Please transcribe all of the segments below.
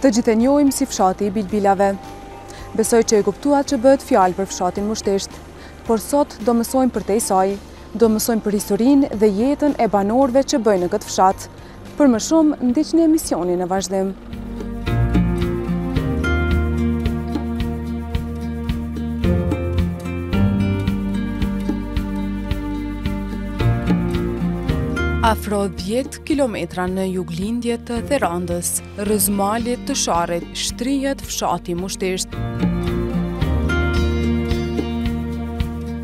Të gjithë e njohim si fshati i Bilbilave. Besoj që e kuptuat që bëhet fjalë për fshatin Mushtesht, por sot do mësojmë për te saj, do mësojmë për historinë dhe jetën e banorëve që bëjnë në këtë fshat. Për më shumë, ndiqni emisionin në vazhdim. Afro 10 kilometra në juglindje të Therandës, rrëz malit të Sharrit, shtrihet fshati Mushtesht.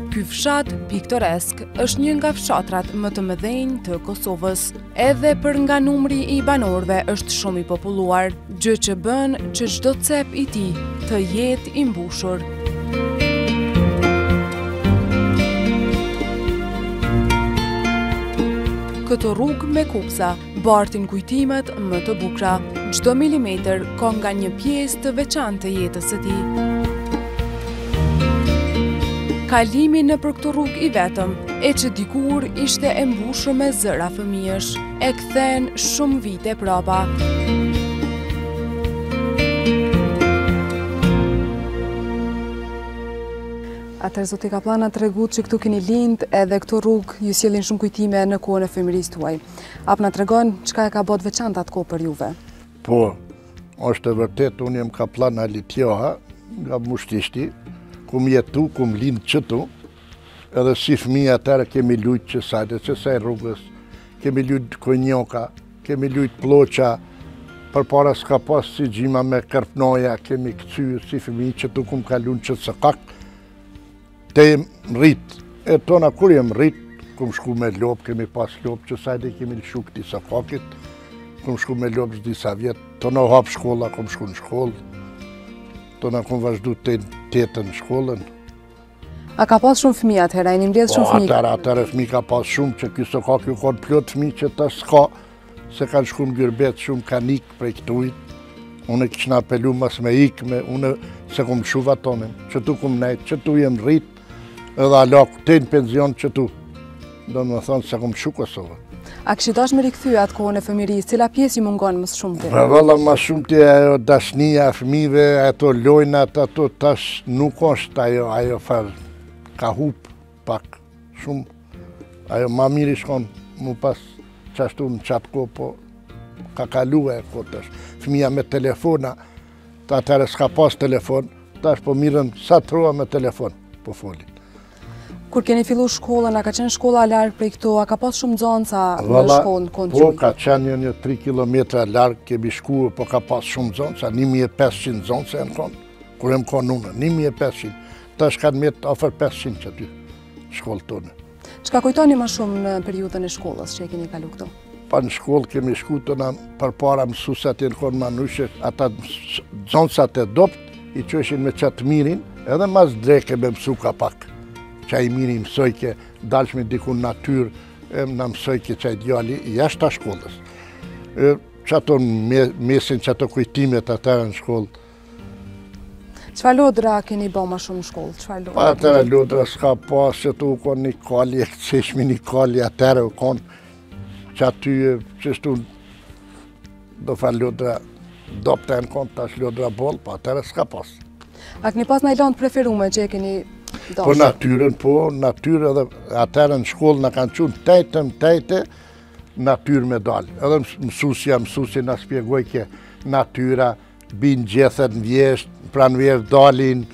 Ky fshat piktoresk është një nga fshatrat më të mëdhenj të Kosovës. Edhe për nga numri i banorëve është shumë i populluar, gjë që bën që çdo cep i tij të jetë i mbushur. Këtë rrugë me kupsa bartin kujtimet më të bukura. Çdo milimetër ka nga një pjesë të veçantë të jetës së tij. Kalimi nëpër këtë rrugë i vetëm, e që dikur ishte e mbushur me zëra fëmijësh, e kthen shumë vite prapa. Atër zoti Kaplana të regut që këtu keni lind edhe këtu rrugë ju sjellin shumë kujtime në kohën e fëmirisë tuaj. Ap na tregon çka e ka bërë veçantë atë kohë për juve? Po, është e vërtet, unë jam Kaplana Litjoha, nga Mushteshti, kum jetu, kum lind qëtu, edhe si fëmijë atëherë kemi lujt qësaj rrugës, kemi lujt konjoka, kemi lujt ploqa, përpara s'ka pas si gjima me kërpnoja, kemi këcy si fëmijë qëtu kum kalun qëtë së kak, te rrit, e tona kur jem rrit, kum shku me lop, kemi pas lop, që sajde kemi lëshu këti sa kakit, kum shku me lop zdi sa vjet, tona hap shkolla, kum shku në shkollë, tona kum vazhdu të tetën shkollën. A ka pas shumë fëmijë atëherë, e një mbledh shumë fëmijë? Atëherë fëmijë ka pas shumë, që ky së kak ju kanë plot fëmijë që ta s'ka, se kanë shku në Gyrbet shumë kanë ikë prej këtujt. Unë e kishna apelu mas me ikë, unë se kum shuva tonin, që tu kum nejtë, që tu jem rrit, edhe alak të në penzion që tu. Do më thonë se kum shu Kosovë. A kështë dash me rikëthyja atë kohën e fëmirisë, cila pjesë i mungon më shumë të? Valla më shumë të ajo dashnia fëmive, ato lojnat, ato tash nuk është ajo farë, ka hup pak, shumë. Ajo ma mirë i shkon mu pas qashtu në qatë ko, po ka kalu e kotësh. Fëmija me telefona, ta atëherë s'ka pas telefon, tash po mirën sa të roa me telefon, po folin. Kur keni fillu shkollën, a ka qenë shkolla largë prej këto, a ka pas shumë zonca në shkollën kënë Po, ka qenë një 3 kilometra largë, kemi shku, po ka pas shumë zonca, 1500 zonca e në konë, kur e më konë unë, 1500, tash kanë metë ofër 500 që ty, shkollë tonë. Çka kujtoni më shumë në periudhën e shkollës që e keni kalu këto? Pa në shkollë kemi shku të në përpara mësusat e në konë manushe, ata zoncat e dopt, i qëshin me qatë mirin, edhe mas dreke me mësu ka pak. Qaj miri mësojke, dalshme diku në natyrë, në mësojke qaj djali, jashtë ta shkollës. Qato mesin, qato kujtimet atërë në shkollë. Qfar lodra keni bo ma shumë në shkollë? Pa atërë lodra s'ka pas, që tu u konë një kalli, e këtëshmi një kalli atërë u konë, që aty qështu do fa lodra dopte në konë, tash lodra bolë, pa atërë s'ka pas. A këni pas në ilandë preferume që e keni dashur? Po natyrë edhe atërë në shkollë në kanë qunë tejte, natyrë me dalë. Edhe mësusi në spjegoj ke natyra, binë gjethet në vjesht, pranë vjesht dalin,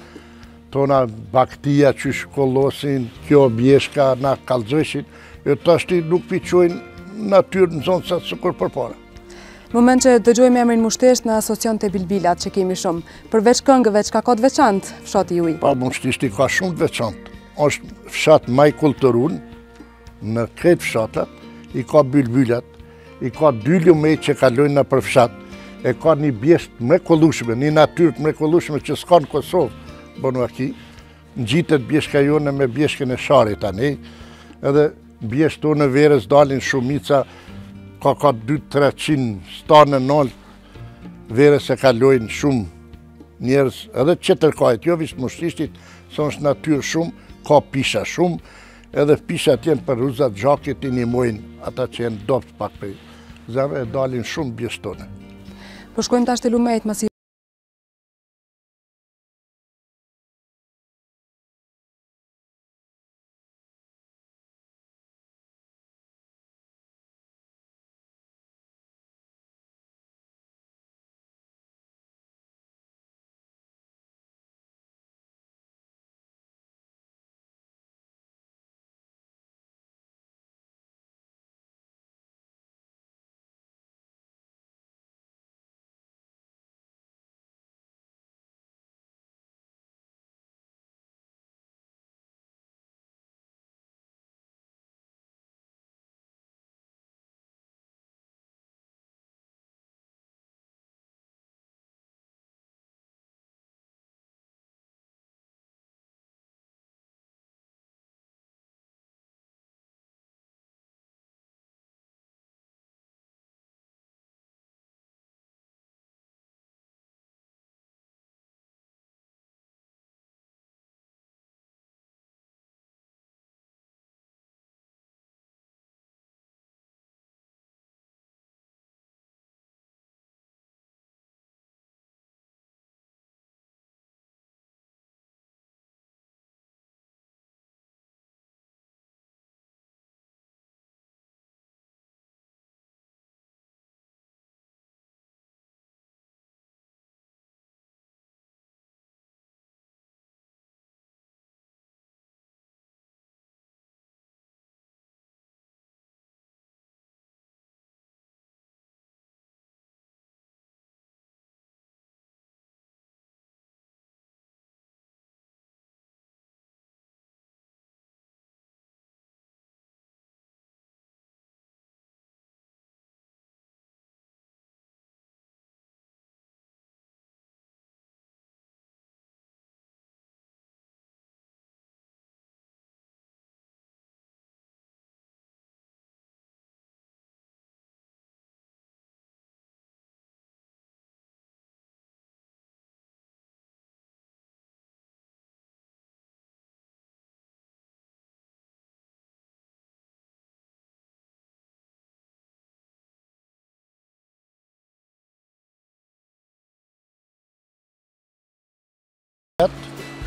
tona baktia që shkollosin, kjo bjeshka na kalzëshin, e të ashti nuk piqojnë natyrë në zonë sa të sukur për para. Në moment që dëgjojmë emrin Mushtesht në asocion të Bilbilat që kemi shumë, përveç këngëve, që ka të veçantë fshati juj? Pa, Mushteshti ka shumë të veçantë. është fshat maj kulturun, në kretë fshatat, i ka Bilbilat, i ka 2 lumej që kalojnë në për fshat, e ka një bjesht mrekullueshme, një natyrë mrekullueshme që s'ka në Kosovë, bënu aki, në gjitët bjeshka jone me bjeshkën e Sharit tani, edhe bjesht tonë verës dalin shumica, ka 200-300 stanë në nalt, verës e kalojnë shumë njerës, edhe qëtërkajt, jo vishë Mushteshtit, së është natyrë shumë, ka pisha shumë, edhe pishat jenë për ruzat gjakit i një mojnë, ata që jenë dopt pak për zave, e dalin shumë bjeshtone. Po shkojmë tash te lumet masi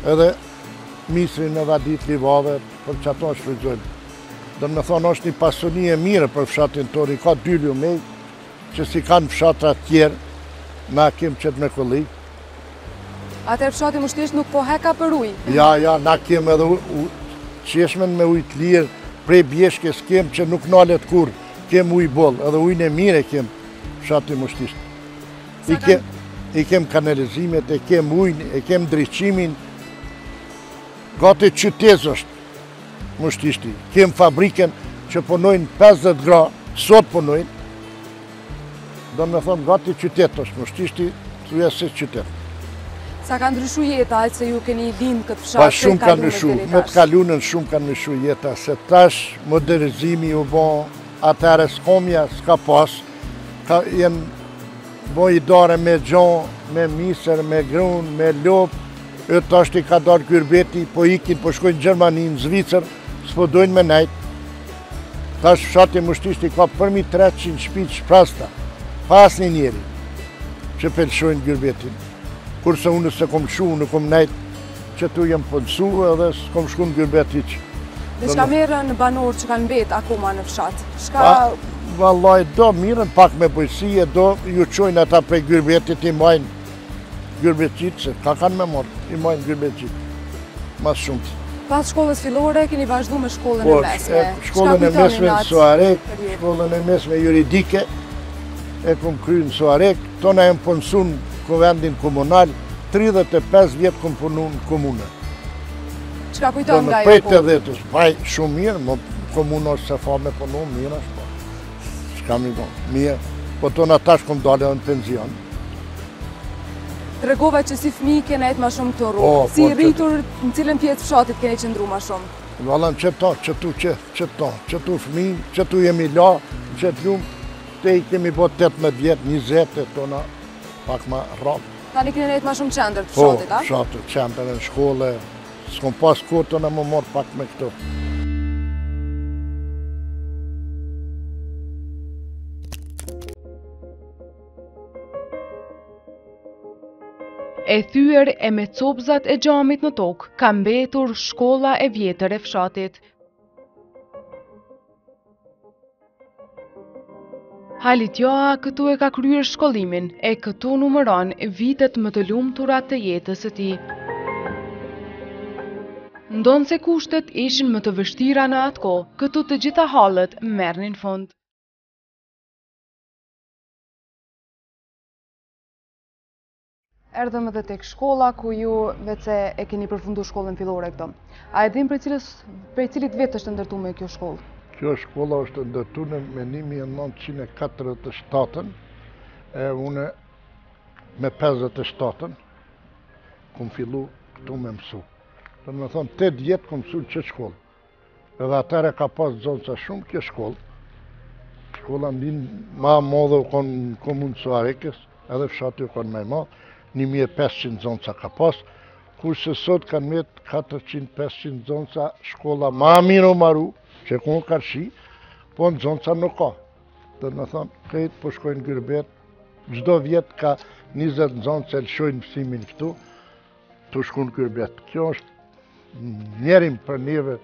edhe misrin e vadit livave për që ato shfrytëzojmë. Do me thonë është një pasuni e mire për fshatin tonë, ka 2 lumej që si kanë fshatra tjerë, na kem qëtë me kolli. atëherë fshati Mushtisht nuk po heka për ujë. Ja, na kem edhe qeshmen me ujë të lirë, prej bjeshkes kem që nuk nalet kur, kem ujë boll, edhe ujën e mire kem fshati Mushtisht. I kem kanalizimet, e kem ujën, e kem drejqimin, gati qytet është Mushtishti. Kem fabriken që punojnë 50 gra, sot punojnë. Do me thonë gati qytet është Mushtishti, thuja se qytet. Sa ka ndryshu jeta, aq se ju keni lind këtë fshat? Pa shumë ka ndryshu, me të kalunën shumë ka ndryshu jeta, se tash modernizimi u bo, atëre s'komja s'ka pas, jenë bo i dare me gjon, me misër, me grun, me lop, e tash i ka darë kyrbeti, po ikin, po shkojnë në Gjermani, në Zvicër, s'po dojnë me nejt. Tash fshati Mushtishti ka përmi 300 shpitë shprasta, pas një njeri, që pelshojnë kyrbetin. Kurse unë se kom shu, në kom nejt, që tu jem pëndësu edhe s'kom shku në kyrbet hiq. Dhe shka merën banor që kanë bet akoma në fshat? Vallaj, do mirën pak me bujësie, do ju qojnë ata prej kyrbetit, i majnë kyrbetqit, se ka kanë me morë, i majnë kyrbetqit, mas shumët. Pas shkollës fillore, keni vazhdu me shkollën e mesme. Shkollën e mesme në Suarek, shkollën e mesme juridike, e kom kry në Suarek, tona e më punësu në Kuvendin komunal, 35 vjetë kom punu në komune. Qka kujton nga jo punë? Pejtë edhe paj shumë mirë, më komuna është se fa me punu, mirë është, shka mi do, mirë, po tona tash kom dale në penzion. Tregove që si fmi kene jetë ma shumë të rrugë, si rritur në cilën pjesë fshatit kene qëndru ma shumë? Valan qëtu fmi, qëtu jemi la, qëtë lumë, te i kemi bo 18 vjetë, 20 e tona, pak ma rrapë. Tani kene jetë ma shumë qendër të fshatit, a? Po, fshatit, qendër në shkolle, s'kom pas kohë tona më morë pak me këto. E thyer e me copzat e xhamit në tokë, ka mbetur shkolla e vjetër e fshatit. Halit Joa këtu e ka kryer shkollimin, e këtu numëron vitet më të lumtura të jetës së tij. Ndonë se kushtet ishin më të vështira në atë kohë, këtu të gjitha hallet merrnin fund. Erdhëm edhe tek shkolla ku ju vetë e keni përfunduar shkollën fillore këto. A e din prej cilit vit është ndërtuar kjo shkollë? Kjo shkolla është ndërtuar me 1947, e une me 57 kum fillu këtu me mësu. Do me thonë 8 vjetë kum mësu që shkollë. Edhe atëre ka pas zonca shumë kjo shkollë. Shkolla ndin ma modhe u konë komunë Suarekës, edhe fshati u konë me ma. 1500 zonca ka pas, kurse sot kanë met 400-500 zonca shkolla ma mirë o maru, që ku ka shi, po në zonca nuk ka. Do me thonë, krejt po shkojnë gyrbet, gjdo vjet ka 20 zonca e lëshojnë mësimin këtu, të shkojnë gyrbet. Kjo është njerim për neve,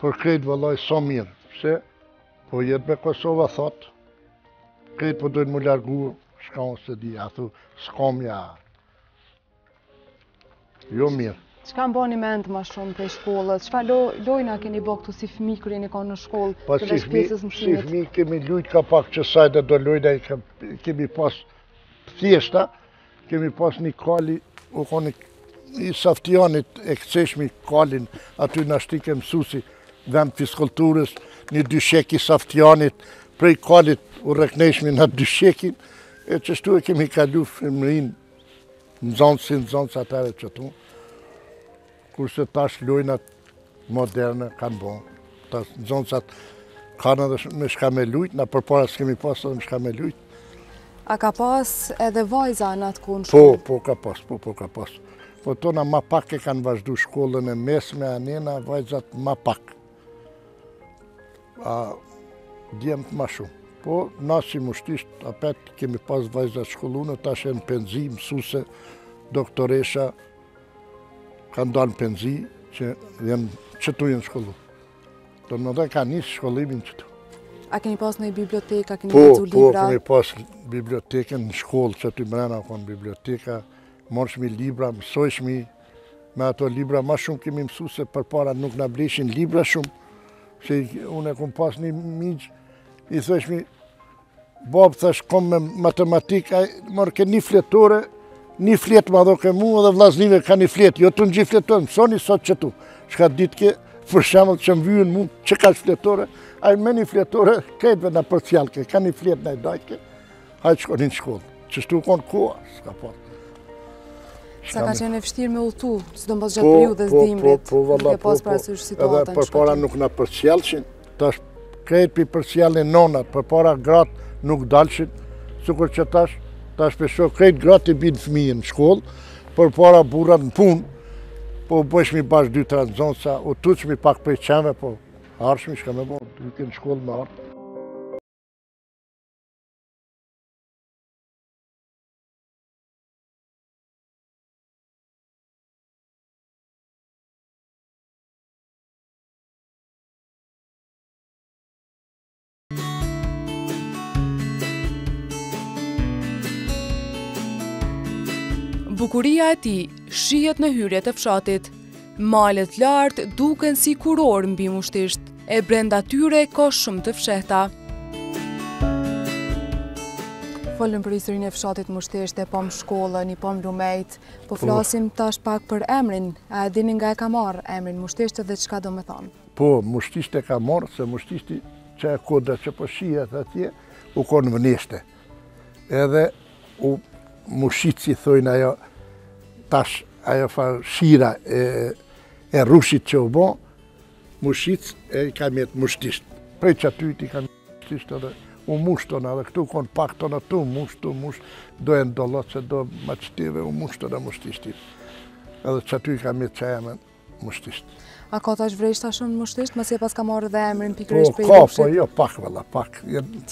për krejt vëllaj so mirë, se po jetë me Kosova thot, krejt po dojnë mu largu, shka unë se di, a thu, s'kamja, jo mirë. Çka mbani mend më shumë prej shkollës? Çfarë lojna keni bë këtu si fëmijë kur jeni në shkollë? Po si fëmijë kemi lujt ka pak që sajtë do lojna, kemi pas thjeshta, kemi pas një kali, u koni i Saftianit e këceshmi kalin, aty në shtike mësusi, vend fiskulturës, një dyshek i Saftianit, prej kalit u rekneshmi në dyshekin, e qështu e kemi kalu fëmërin në zonës atare që tu, kurse tash lojnat moderne kanë bo. Tash zonësat kanë edhe me shka me lujt, na përpara s'kemi pas edhe me shka me lujt. A ka pas edhe vajza në atë ku në shkollë? Po ka pas. Po tona ma pak e kanë vazhdu shkollën e mesme, anena, vajzat ma pak. Djemt ma shumë. Po, na si mushtisht, apet kemi pas vajzat shkollune, tash e në penzi, mësuse, doktoresha, kanë dalë në penzi, që qëtu jenë shkollu. Do në dhe ka njësë shkollimin qëtu. A keni pas në i biblioteka, keni lezu libra? Po, kemi pas biblioteken në shkollë, që ty mrena konë biblioteka, morshmi libra, mësojshmi, me ato libra ma shumë kemi mësu se për para nuk në bleshin libra shumë, që unë e kom pas një migjë, i thëshmi, babë thash, kom me matematika, mërë ke një fletore, një fletë ma dhoke mu, edhe vllaznive ka një fletë, jo të në gjithë fletore, mësoni sot që tu. Shka ditë ke, për shemëll që më vyën mu, që ka fletore, a i me një fletore, kejtve në përcialke, ka një fletë në i dajke, hajtë shkonin shkollë. Qështu konë koha, s'ka pas. Sa ka qenë e vështirë me udhtu, së do mbës gjatë periudhës dimrit, duke pas parasysh situatën edhe për para nuk në përcialshin, tash krejt për përcialin nonat, për para gratë nuk dalshin, sukur që tash pesho krejt gratë i binë fëmijën në shkollë, për para burat në punë, po bëjshmi bash 2-3 zonësa, u tuqmi pak prej qenve, po arshmi shka me bo, duke në shkollë me artë. Bukuria e tij shihet në hyrjet e fshatit. Malet lartë duken si kuror mbi Mushtisht, e brenda tyre ka shumë të fshehta. Folëm për historinë e fshatit Mushtisht, e pam shkollën, i pam lumejt, po flasim tash pak për emrin. A e dini nga e ka marrë emrin Mushtisht dhe çka do me thonë? Po, Mushtisht e ka marrë, se Mushtishti që e koda që po shihet atje, u konë vëneshte. Edhe u Mushici thojnë ajo, tash ajo farë shira e rushit që u bo, Mushic e i ka mjetë Mushtisht. Prej që aty ti ka mjetë Mushtisht edhe u mushtona, edhe këtu konë pak tona tu musht, dojnë dollot se do ma qëtive u mushtona Mushtishtit. Edhe që aty i ka mjetë që emën Mushtisht. A ka tash vreshta shumë Mushtisht, mëse pas ka marrë dhe emrin pikërisht për i rushit? Po, jo, pak valla, pak.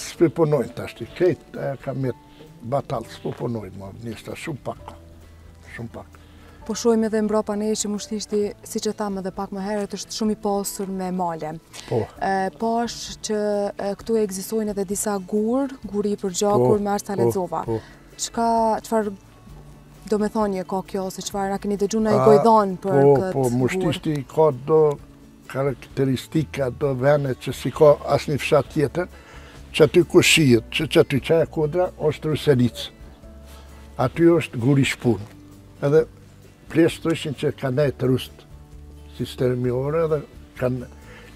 S'pe punojnë tash ti, krejt e ka mjetë batalë, s'po punojnë, ma njështë shumë pak. shumë pak. Po shojmë edhe mbrapa ne që Mushtishti, si që thamë edhe pak më herët, është shumë i pasur me male. Po. Pash që këtu ekzistojnë edhe disa guri i përgjakur me arsa lexova. Çfarë do me thonje ka kjo, se çfarë na keni dëgjuar na i gojdon për këtë gur? Po, Mushtishti ka do karakteristika, do vene që si ka asnjë fshat tjetër, që aty ku shihet, që aty Qaja Kodra është Rusenic. Aty është guri shpun. Edhe plesht të ishin që ka nejtë rust sistemiore dhe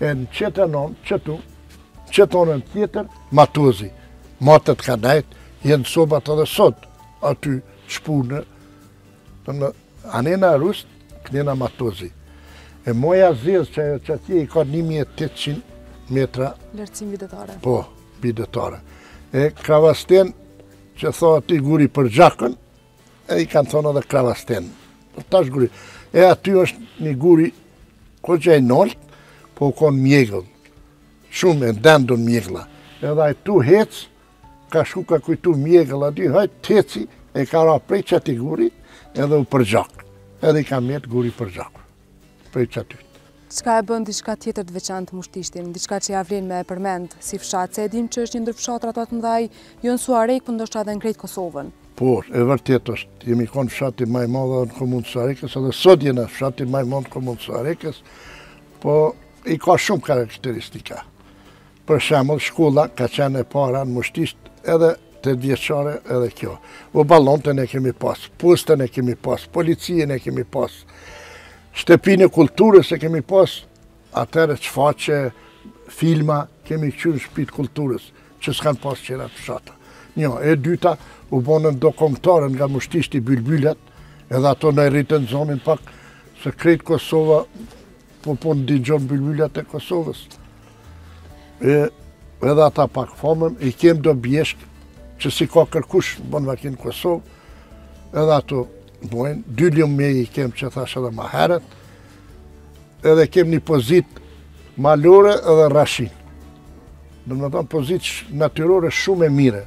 në qëtënon, qëtonën tjetër, Matozi. Matët ka nejtë, jenë sobat edhe sot, aty shpunë, anena rust, kënena Matozi. E moja zezë që atje i ka 1800 metra. Lërcim videtare. Po, videtare. E Kravasten, që tha aty guri për gjakën, e i kanë thonë edhe Kravasten. Tash guri. E aty është një guri ko që e nëllë, po konë mjegëll. Shumë e ndendun mjegëlla. Edhe a tu hec, ka shku ka kujtu mjegëll aty, hajt heci, e ka ra prej qëti guri, edhe u përgjak. Edhe i ka metë guri përgjak. Prej qëty. Çka e bën diçka tjetër të veçantë Mushtishtin, diçka që ja vlen me përmend si fshat, se e dim që është një ndër fshatrat të mëdhaj, jo në Suarek, por ndoshta edhe në krejt Kosovën. Po, e vërtet është, jemi konë fshati maj madhe në komunë të Suarekës, edhe sot jena fshati maj madhe në komunë të Suarekës, po i ka shumë karakteristika. Për shembull, shkolla ka qenë e para në Mushtisht, edhe 8 vjeçare edhe kjo. O ballonten e kemi pas, postën e kemi pas, policien e kemi pas, shtëpinë e kulturës e kemi pas, atëre që faqe, filma, kemi qyrë shtëpitë kulturës, që s'kan pas qera të fshata. Një, e dyta, u bonën do kombëtarën nga Mushtishti Bylbylat, edhe ato në rritën zonin pak, se krejt Kosova, po ndigjon Bylbylat e Kosovës. Edhe ata pak famën, i kem do bjeshk, që si ka kërkush në bon vakin Kosovë, edhe ato bojnë, 2 ljumë me i kem që thash edhe ma heret, edhe kem një pozit malore edhe rashin. Dhe me thonë pozit natyrore shumë e mire,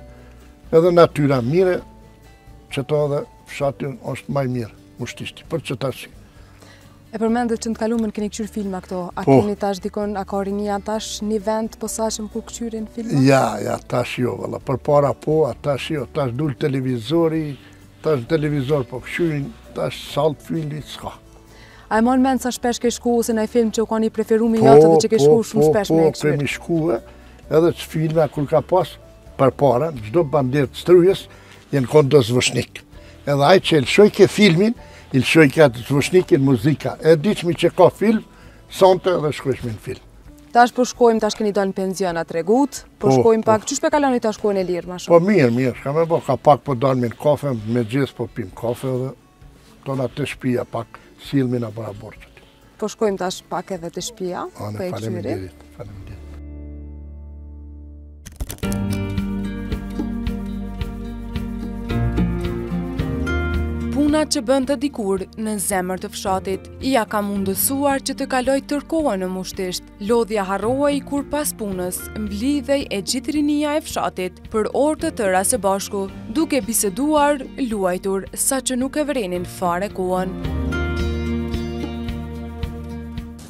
edhe natyra mire, që to edhe fshatin është maj mirë, Mushtishti, për që tash. E përmendet që në të kalumen keni këqyr filma këto, a keni tash dikon, a ka rinia tash një vend posaçëm ku këqyrin filma? Ja, tash jo, valla, për para po, a tash jo, tash dul televizori, tash televizor po këqyrin, tash sallë filmi, s'ka. A e mon mend sa shpesh ke shku, ose në film që u ka një preferumi jote dhe që ke shku shumë shpesh me e këqyr? Po, kemi shkuve, edhe që filma kur ka pas, për para, gjdo bandirë të strujës, jenë konë do zvëshnik. Edhe ajë që ilshoj ke filmin, ilshoj ke atë zvëshnikin muzika. E diqmi që ka film, sonte edhe shkojshmi në film. Tash po shkojmë, tash keni do në penzion atë regut, po shkojmë pak, qysh pe kaloni ta shkojnë e lirë ma shumë? Po mirë, shka me bo, ka pak po dalmi në kafe, me gjithë po pim kafe edhe, tona të shpia pak, silmin a bëra borqët. Po shkojmë tash pak edhe të shpia, po e këqyri. Puna që bën të dikur në zemër të fshatit, ja ka mundësuar që të kaloj tërkohën në Mushtisht. Lodhja harrohej kur pas punës mblidhej e gjithë rinia e fshatit për orë të tëra së bashku, duke biseduar, luajtur, sa që nuk e vrenin fare kohën.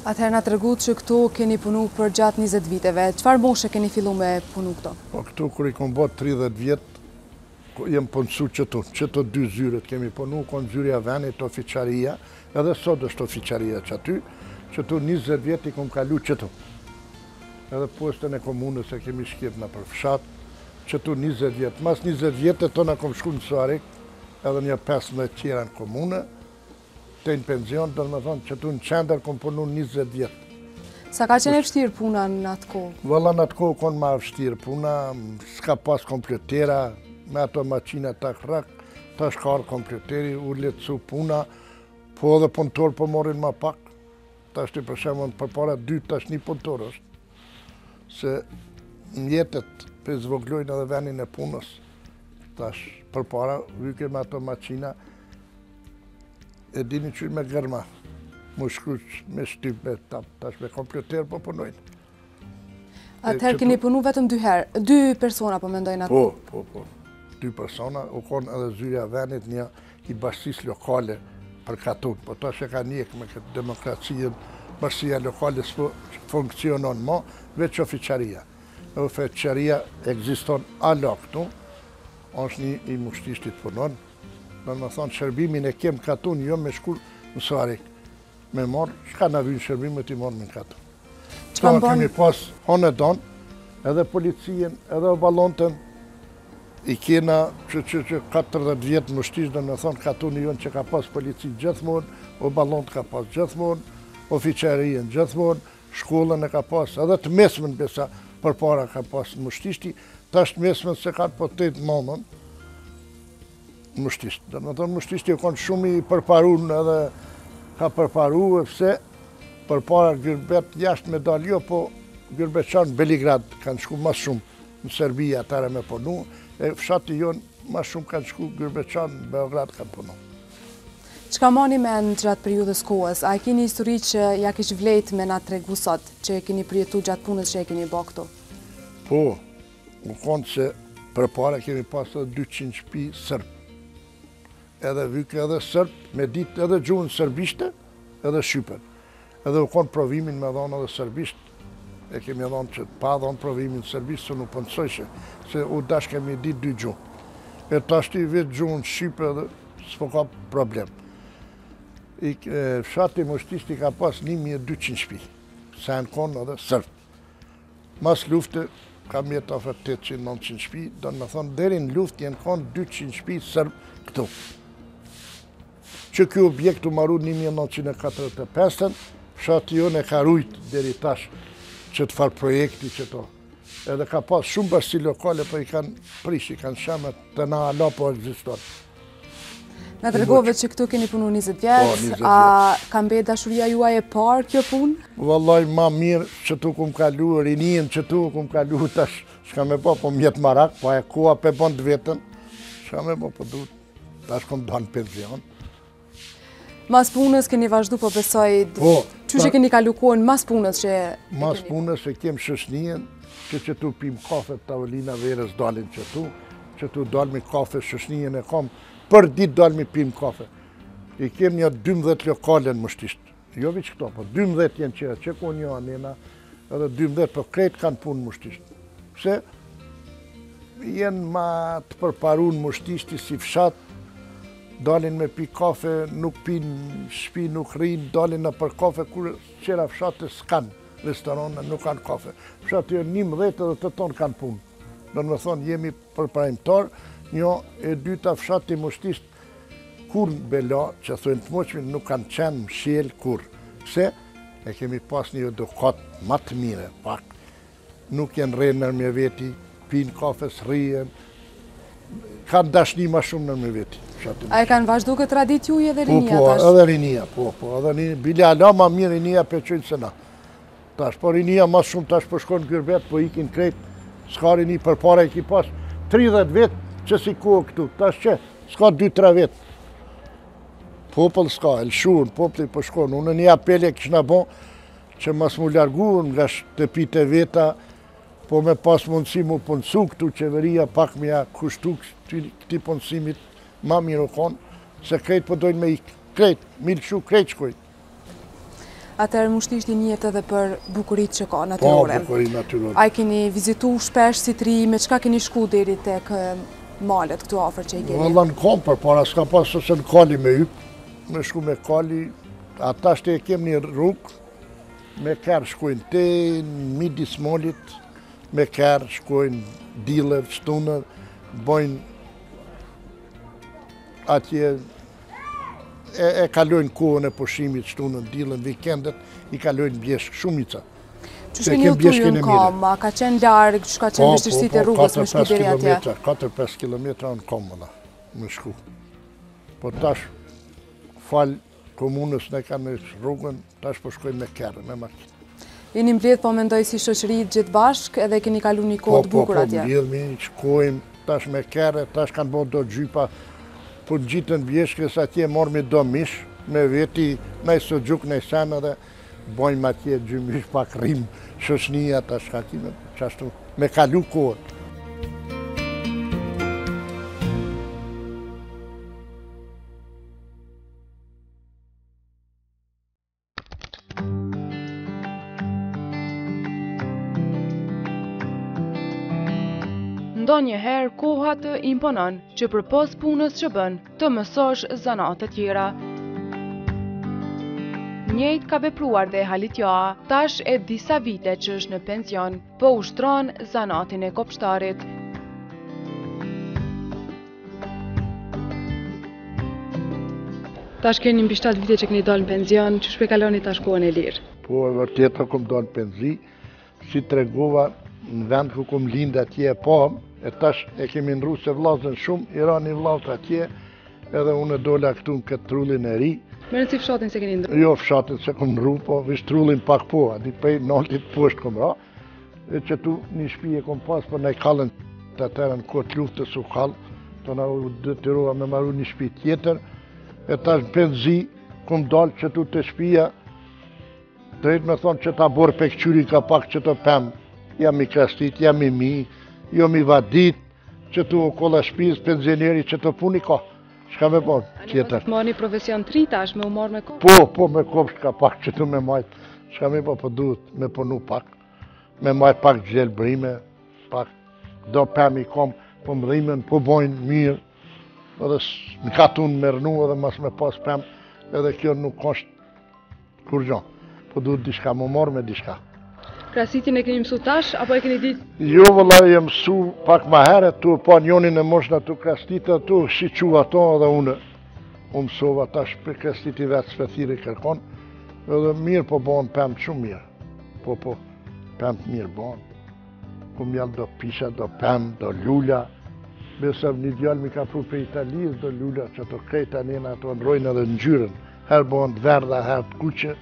Atëherë na tregut që këtu keni punu për gjatë 20 viteve. Çfarë moshe keni fillu me punu këto? Po këtu kur i kom bot 30 vjet, jem punësu qëtu 2 zyrët kemi punu, konë zyrja venit, ofiqaria, edhe sot është ofiqaria që aty, qëtu 20 vjet i kom kalu qëtu. Edhe postën e komunës e kemi shkip në për fshat, qëtu 20 vjet. Mas 20 vjetë to na kom shku në Suarek, edhe një 15 qera në komunë, të në penzion, dhe me thonë qëtu në qender kom punu 20 vjet. Sa ka qenë e vështirë puna në atë kohë? Valla në atë kohë konë ma vështirë puna, s'ka pas kompletera, me ato maqina tak rak, tash ka arë kompleteri, u letësu puna, po edhe punëtor po morin ma pak. Tash të përshemon për para 2, tash 1 punëtor është. Se mjetet për zvoglojnë edhe venin e punës. Tash për para, vyke me ato maqina, e dini që me gërma. Mu shkruq me shtyp me tap, tash me kompleter po punojnë. Atëherë keni punu vetëm 2 herë, 2 persona po mendojnë atë? Po. 2 persona, u konë edhe zyrja venit, i bashkësisë lokale për Katun, po tash e ka njek me këtë demokracinë, bashkësia lokale s'po funksionon më, veç ofiqaria. Ofiqaria ekziston ala këtu, është një i mushtishtit punon, do më thonë shërbimin e kem Katun, jo me shkull në Sarik, me marë, shka në vynë shërbimet i marë me Katun. Këto kemi pas onë e donë, edhe policien, edhe balontën, i kena që 40 vjetë mështish, do në thonë Katuni jonë që ka pas polici gjithmonë, o balont ka pas gjithmonë, ofiqerien gjithmonë, shkollën e ka pas, edhe të mesmën besa për para ka pas mështishti, tash të mesmën se kanë po të të mamën mështishti. Do në thonë mështishti e konë shumë i përparun edhe ka përparu, pse për para Gyrbet jashtë me dalë jo, po Gyrbetçan Beligrad kanë shku mas shumë në Serbia atare me punu, e fshati jonë ma shumë kanë shku Gyrbetçan, Beograd kanë punu. Çka mani me në gjatë periudhës kohës? A e keni histori që ja kish vlejt me na tregu sot, që e keni përjetu gjatë punës që e keni bë këtu? Po, më konë se për para kemi pas edhe 200 shtëpi sërb. Edhe vyke edhe sërb, me ditë edhe gjuhën sërbishte, edhe shqypen. Edhe u konë provimin me dhonë edhe sërbisht, e kemi dhonë që pa dhonë provimin sërbisht, se nuk pëndsojshë, se u dash kemi ditë 2 gjuhë. E të ashti vetë gjuhën shqype edhe s'po ka problem. Fshati mështishti ka pas 1200 shtëpi, sa në konë edhe sërb. Mas lufte, kam jetë afer 800-900 shtëpi, do në thonë, deri në luft jenë konë 200 shtëpi sërb këtu. Që kjo objekt u maru 1945, fshati jonë e ka rujt deri tash që të farë projekti që to. Edhe ka pas shumë bashkësi lokale, po i kanë prish, i kanë shamet të na ala po egziston. Në të regove që këtu keni punu 20 vjetë, a kam be dashuria juaj e parë kjo punë? Vallaj, ma mirë që tu kum kalu, rinien që tu kum kalu, tash shka me po mjetë marak, po e koha pe bon të vetën, shka me po du, tash kom do në penzion. Mas punës keni vazhdu po besoj, që që keni kalu kohën mas punës që... Mas punës e kem shëshnien, që tu pim kafe të tavolina verës dalin që tu dalmi kafe shëshnien e kom, për ditë dalmi pim kafe. I kem një 12 lokale në mështisht. Jo vi që këto, po 12 jenë që ku një anena, edhe 12 për krejt kanë punë në mështisht. Pse jenë ma të përparu në mështishti si fshat, dalin me pi kafe, nuk pin shpi, nuk rinë, dalin në për kafe, kur qera fshate s'kanë restorane, nuk kanë kafe. Fshate jenë 11 edhe të tonë kanë punë. Do në me thonë, jemi përparimtar, një e dyta fshati mështisht kur në bela, që thujnë të moqmin, nuk kanë qenë mshjel kur. Pse? E kemi pas një edukat ma të mire, pak. Nuk jenë rejnë nërmje veti, pinë kafes, rrijen, kanë dashni ma shumë nërmje veti. A e kanë vazhdu këtë tradit ju edhe rinia tash? Po, edhe rinia, po, edhe rinia. Bile ala ma mirë rinia për qëjtë se na. Tash, po rinia ma shumë tash përshkon Gyrbet, po ikin krejt, s'ka rini për para i ki pas 30 vetë, që si kohë këtu, tash që, s'ka 2-3 vetë. Popëll s'ka, elshurën, popëll i përshkonë. Unë një apel e kishna bon që mas mu largu nga shtëpite veta, po me pas mundësi mu punësu këtu qeveria, pak me ja kushtu këti punësimit, ma mirë u konë, se krejt po dojnë me i krejt, milëshu krejt shkojt. Atër mushtishti njët edhe për bukurit që ka natyrore. Po, bukurit natyrore. A i keni vizitu shpesh si të ri, me qka keni shku deri tek malet këtu afer që i keni? Valla në kom për para, s'ka pas sëse në kali me yp, me shku me kali, ata shte e kem një rrug, me kërë shkojnë te, në midis molit, me kërë shkojnë dilev, shtunë, bojnë atje, e kalojnë kohën e pushimit, shtunën, dilën, vikendet, i kalojnë bjeshk, shumica. Që shkeni u tuju në kom, a ka qenë largë, që ka qenë vështirësit e rrugës me shku deri atje? 4-5 kilometra në kom, me shku. Po tash, falë komunës ne kanë rrugën, tash po shkojnë me kërë, me makinë. Jeni mbledh, po mendoj si shoqëri gjithë bashkë, edhe keni kalu një kohë të bukur atje? Po, mbledhmi, shkojmë, tash me kërë, tash kanë bo do gjypa, po gjitën bjeshkës atje, mormi do mish, me veti, nej së gjuk, nej senë dhe, bojmë atje gjymish pak rrim, shoshnia ta shkakime, qashtu, me kalu kohën. ndonjëherë koha të imponon që përpos punës që bën të mësosh zanate tjera. Njëjtë ka vepruar dhe Halitjoa, tash e disa vite që është në pension, po ushtron zanatin e kopshtarit. Tash keni mbi 7 vite që keni dalë në pension, që shpekaloni tash kohën e lirë? Po, e vërteta kom dalë në penzi, si tregova në vend ku kom lindë atje e pam, e tash e kemi ndru se vlazën shumë, i ra një vlazë atje, edhe unë dola këtu në këtë trullin e ri. Më rëndësi fshatin se keni ndru? Jo, fshatin se kom ndru, po vish trullin pak po, adi prej naltit poshtë kom ra, e që tu një shpi e kom pas, për ne kallën të atërën këtë luftës u kallë, të na u detyrova me maru një shpi tjetër, e tash në penzi, kom dalë që tu të shpia, drejt me thonë që ta borë pe këqyri ka pak që të pëmë, jam i kastit, jam i mi, jam i vadit, që tu kolla shpiz, pensioneri që të puni ka. Shka me bon, tjetër. A një marrë një profesion të ri tash, me u marrë me kopsh? Po, me kopsh ka pak që tu me majtë. Shka me po duhet me punu pak, me majtë pak gjelbrime, pak do pëmë i kom, po më dhimen, po bojnë mirë, edhe në katun me rënu edhe mas me pas pëmë, edhe kjo nuk është kur gjo. Po duhet diçka, më morë me diçka. Krasitin e keni mësu tash, apo e keni ditë? Jo, vëlla, e mësu pak ma heret, tu pa njonin e moshna tu krastita, tu shiqu ato edhe une. Unë mësova tash për krastiti vetë sfethiri kërkon, edhe mirë po bon pëmë shumë mirë. Po, pëmë mirë bon. Ku mjallë do pisha, do pëmë, do lulla. Besa një djallë mi ka pru për Italijës, do lulla që to krejta njena ato ndrojnë edhe në gjyren. Herë bon të verda, herë të kuqe.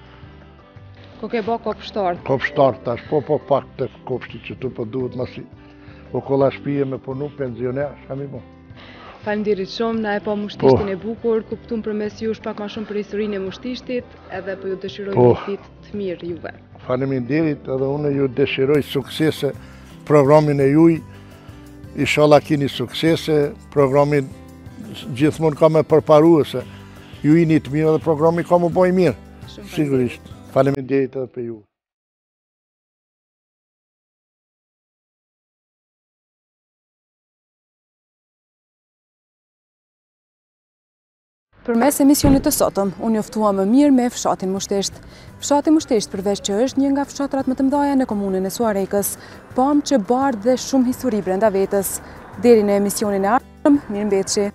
Ko ke bo kopshtarë? Kopshtarë tash, po pak të kopshti që tu po duhet masi. Po kolla shpije me punu pensioner, shka mi bo. Faleminderit shumë, na e po mushtishtin e bukur, kuptum për mes jush pak ma shumë për historinë e mushtishtit, edhe po ju dëshiroj një ditë të mirë juve. Faleminderit, edhe unë ju dëshiroj suksese programin e juj, inshallah kini suksese, programin gjithmonë ka me përparuese, ju i një të mirë edhe programi ka më boj mirë, sigurisht. Faleminderit edhe për ju. Përmes emisionit të sotëm, unë njoftua më mirë me fshatin Mushtisht. Fshati Mushtisht, përveç që është një nga fshatrat më të mëdhaja në komunën e Suarekës, pam që bardh dhe shumë histori brenda vetës. Deri në emisionin e ardhshëm, mirëmbëjtje.